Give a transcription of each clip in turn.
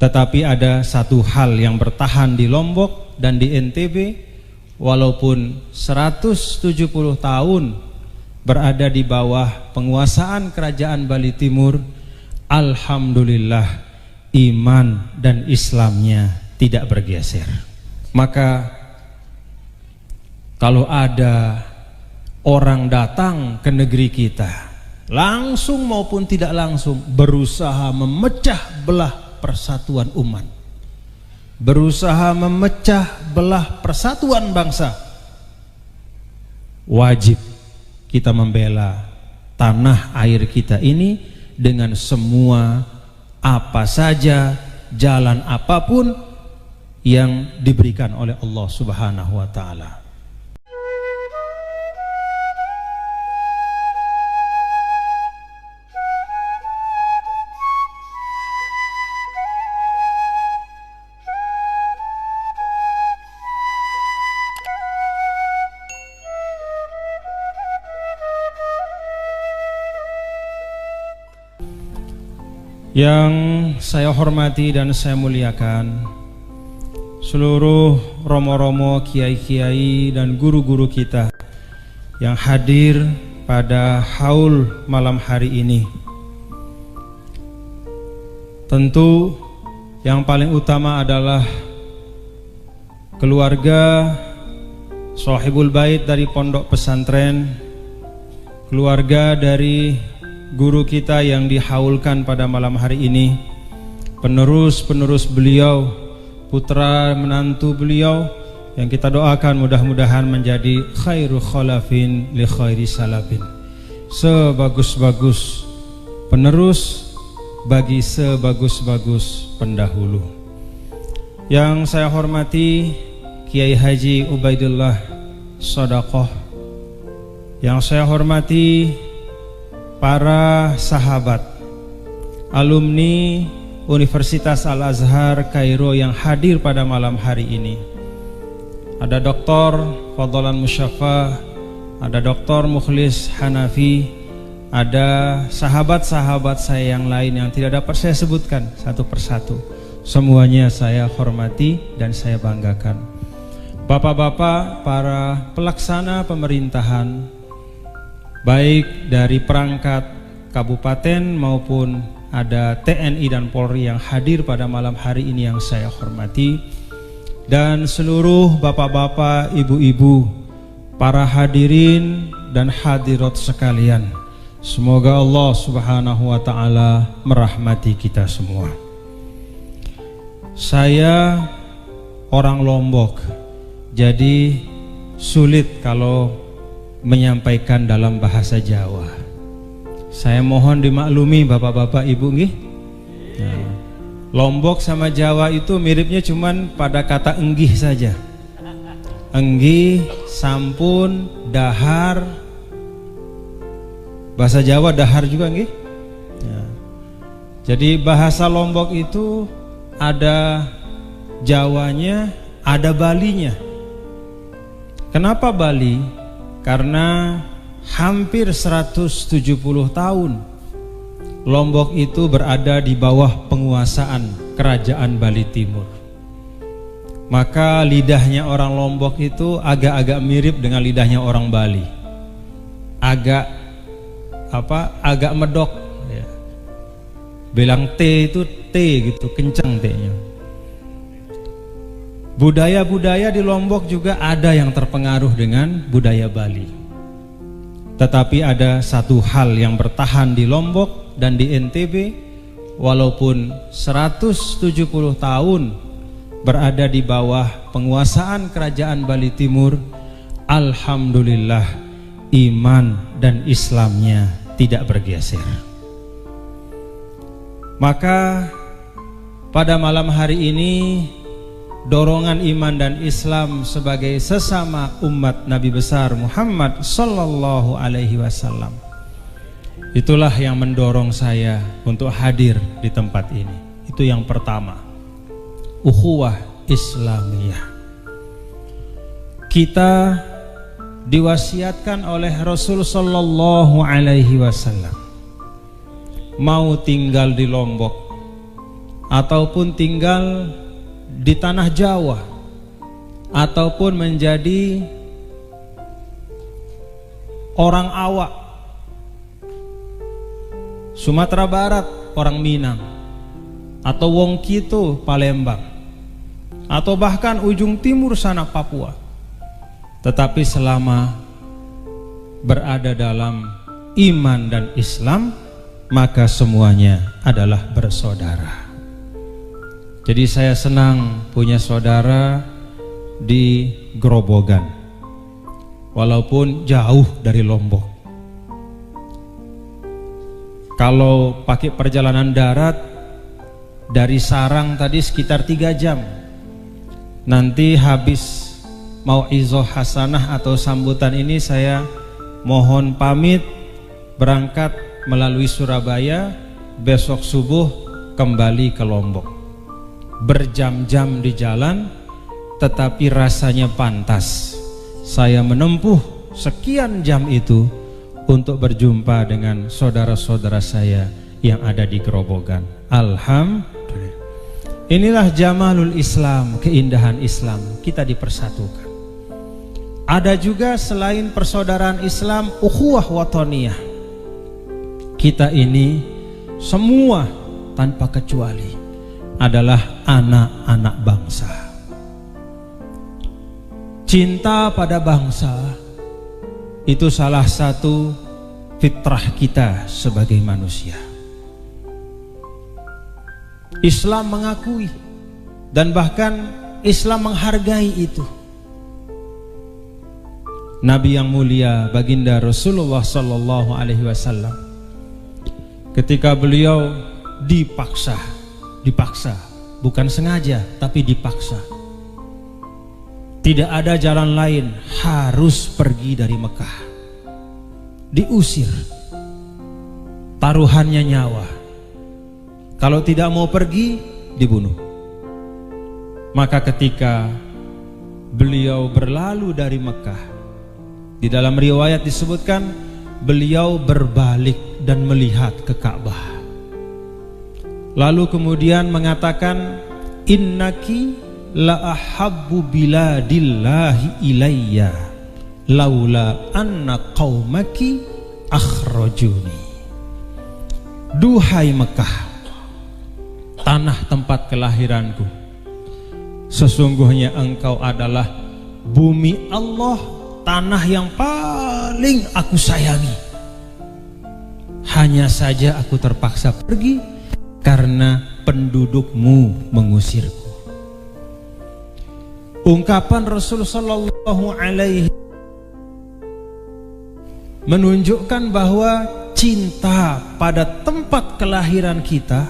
Tetapi ada satu hal yang bertahan di Lombok dan di NTB, walaupun 170 tahun berada di bawah penguasaan kerajaan Bali Timur, alhamdulillah iman dan Islamnya tidak bergeser. Maka kalau ada orang datang ke negeri kita, langsung maupun tidak langsung, berusaha memecah belah persatuan umat, berusaha memecah belah persatuan bangsa, wajib kita membela tanah air kita ini dengan semua apa saja, jalan apapun yang diberikan oleh Allah Subhanahu wa ta'ala. Yang saya hormati dan saya muliakan seluruh romo-romo, kiai-kiai dan guru-guru kita yang hadir pada haul malam hari ini. Tentu yang paling utama adalah keluarga Shahibul Bait dari pondok pesantren, keluarga dari guru kita yang dihaulkan pada malam hari ini, penerus-penerus beliau, putra menantu beliau yang kita doakan mudah-mudahan menjadi khairu khalafin li khairi salafin, sebagus-bagus penerus bagi sebagus-bagus pendahulu. Yang saya hormati Kiai Haji Ubaidillah Shadaqah, yang saya hormati para sahabat alumni Universitas Al-Azhar Kairo yang hadir pada malam hari ini. Ada Dr. Fadlan Musyaffa, ada Dr. Mukhlis Hanafi, ada sahabat-sahabat saya yang lain yang tidak dapat saya sebutkan satu persatu. Semuanya saya hormati dan saya banggakan. Bapak-bapak, para pelaksana pemerintahan, baik dari perangkat kabupaten maupun ada TNI dan Polri yang hadir pada malam hari ini yang saya hormati, dan seluruh bapak-bapak, ibu-ibu, para hadirin dan hadirat sekalian, semoga Allah Subhanahu wa ta'ala merahmati kita semua. Saya orang Lombok, jadi sulit kalau menyampaikan dalam bahasa Jawa. Saya mohon dimaklumi bapak-bapak ibu nggih. Nah, Lombok sama Jawa itu miripnya cuman pada kata enggih saja. Enggih, sampun, dahar. Bahasa Jawa dahar juga nggih. Nah, jadi bahasa Lombok itu ada Jawanya, ada Balinya. Kenapa Bali? Karena hampir 170 tahun Lombok itu berada di bawah penguasaan kerajaan Bali Timur. Maka lidahnya orang Lombok itu agak-agak mirip dengan lidahnya orang Bali. Agak medok ya. Bilang T itu T gitu, kencang T-nya. Budaya-budaya di Lombok juga ada yang terpengaruh dengan budaya Bali. Tetapi ada satu hal yang bertahan di Lombok dan di NTB, walaupun 170 tahun berada di bawah penguasaan kerajaan Bali Timur, alhamdulillah iman dan Islamnya tidak bergeser. Maka pada malam hari ini dorongan iman dan Islam sebagai sesama umat Nabi besar Muhammad sallallahu alaihi wasallam, itulah yang mendorong saya untuk hadir di tempat ini. Itu yang pertama, ukhuwah Islamiyah. Kita diwasiatkan oleh Rasul sallallahu alaihi wasallam mau tinggal di Lombok ataupun tinggal di tanah Jawa, ataupun menjadi orang awak, Sumatera Barat orang Minang, atau Wong Kito Palembang, atau bahkan ujung timur sana Papua, tetapi selama berada dalam iman dan Islam, maka semuanya adalah bersaudara. Jadi saya senang punya saudara di Grobogan, walaupun jauh dari Lombok. Kalau pakai perjalanan darat dari Sarang tadi sekitar 3 jam. Nanti habis mau'izah hasanah atau sambutan ini saya mohon pamit berangkat melalui Surabaya, besok subuh kembali ke Lombok. Berjam-jam di jalan, tetapi rasanya pantas saya menempuh sekian jam itu untuk berjumpa dengan saudara-saudara saya yang ada di Grobogan. Alhamdulillah. Inilah jamalul Islam, keindahan Islam, kita dipersatukan. Ada juga selain persaudaraan Islam, ukhuwah wataniyah. Kita ini semua tanpa kecuali adalah anak-anak bangsa. Cinta pada bangsa itu salah satu fitrah kita sebagai manusia. Islam mengakui dan bahkan Islam menghargai itu. Nabi yang mulia baginda Rasulullah sallallahu alaihi wasallam, ketika beliau dipaksa, bukan sengaja tapi dipaksa, tidak ada jalan lain, harus pergi dari Mekah, diusir, taruhannya nyawa. Kalau tidak mau pergi, dibunuh. Maka ketika beliau berlalu dari Mekah, di dalam riwayat disebutkan beliau berbalik dan melihat ke Ka'bah. Lalu kemudian mengatakan, innaki la ahabbu biladillahi ilayya laula anna qaumaki akhrajuni. Duhai Mekah, tanah tempat kelahiranku, sesungguhnya engkau adalah bumi Allah, tanah yang paling aku sayangi. Hanya saja aku terpaksa pergi karena pendudukmu mengusirku. Ungkapan Rasul sallallahu alaihi menunjukkan bahwa cinta pada tempat kelahiran kita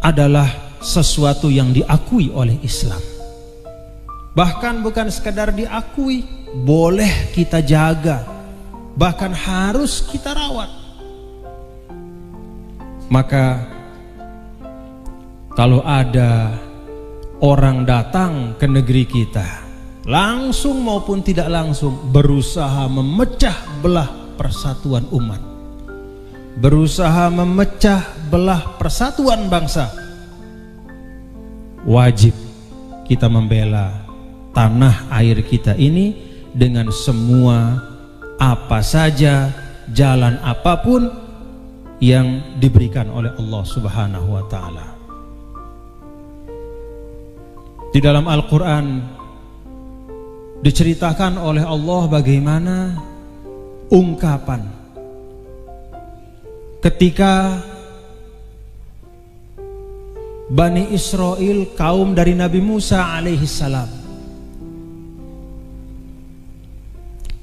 adalah sesuatu yang diakui oleh Islam. Bahkan bukan sekadar diakui, boleh kita jaga, bahkan harus kita rawat. Maka kalau ada orang datang ke negeri kita, langsung maupun tidak langsung, berusaha memecah belah persatuan umat, berusaha memecah belah persatuan bangsa, wajib kita membela tanah air kita ini dengan semua apa saja, jalan apapun yang diberikan oleh Allah Subhanahu wa ta'ala. Di dalam Al-Quran diceritakan oleh Allah bagaimana ungkapan ketika Bani Israel, kaum dari Nabi Musa alaihissalam,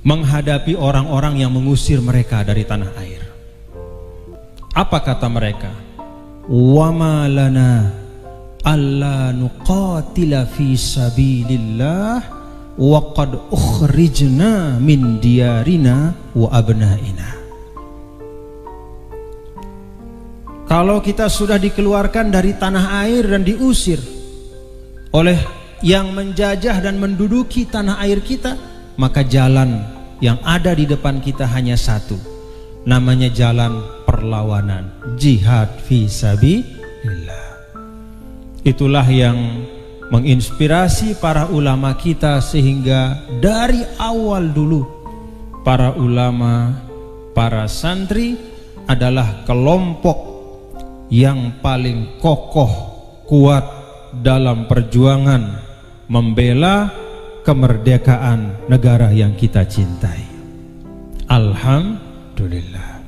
menghadapi orang-orang yang mengusir mereka dari tanah air. Apa kata mereka? Wa ma lana alla nuqatila fi sabilillah wa qad ukhrijna min diyarina wa abnaina. Kalau kita sudah dikeluarkan dari tanah air dan diusir oleh yang menjajah dan menduduki tanah air kita, maka jalan yang ada di depan kita hanya satu, namanya jalan perlawanan, jihad fi sabilillah. Itulah yang menginspirasi para ulama kita, sehingga dari awal dulu para ulama, para santri adalah kelompok yang paling kokoh, kuat dalam perjuangan membela kemerdekaan negara yang kita cintai. Alhamdulillah.